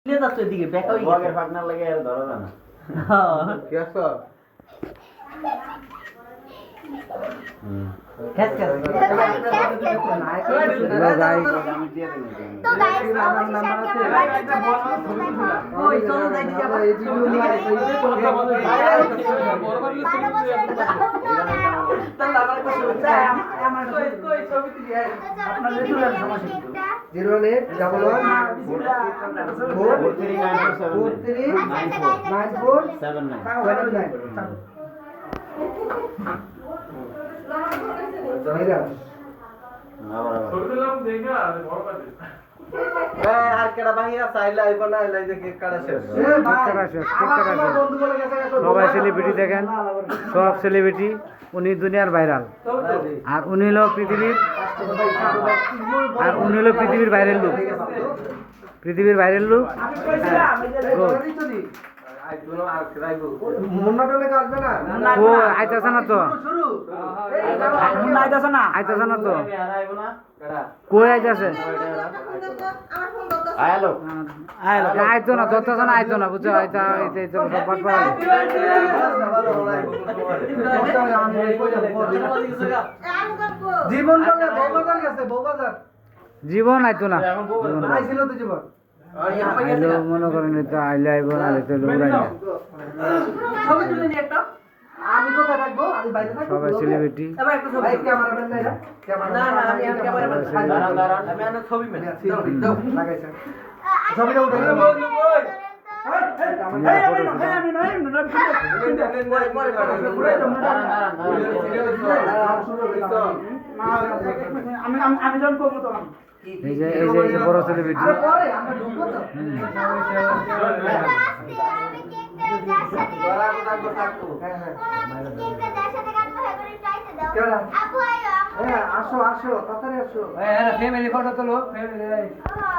ले जात এদিকে ব্যাকা হই বগের ফাকনা লাগে আর ধরা যায় না হ্যাঁ কি আছো খেস খেস तो गाइस तो गाइस ওই চলো যাই দিকে আবার আমার কই ছবি দিই আপনার রেগুলার সমস্যা 0837947 আর কেডা ভাইয়া চাইলে আইব না আইলাই যে কেক কাটা শেষ সবাই সেলিব্রিটি দেখেন, সব সেলিব্রিটি। উনি দুনিয়ার ভাইরাল, আর উনি হলো পৃথিবীর ভাইরাল লোক, পৃথিবীর ভাইরাল লোক। ও আইতাছে না তো, আইতাছে না তো, কই আইতাছে? আইতো না, ধরতেছে না, আইতো না, বুঝছো? আইতা জীবন আইতো না, আইলো মনে করেন তো, আইলে আইব না, আইতে উড়াই না। ছবি তুলে নি একটা আমি কোথায় থাকবো আমি বাইরে থাকবো সবাই সেলিব্রিটি। এবার একটা ছবি ক্যামেরাম্যান নাই না না না আমি ক্যামেরাম্যান দাঁড়ান আমি আনা ছবি মেনে দাও লাগাইছে ছবিটা উঠে আমি যখন করবো তখন এই যে বড় সেলিব্রিটি। আসো আসো তাড়াতাড়ি আসো ফ্যামিলি ফটো তোলো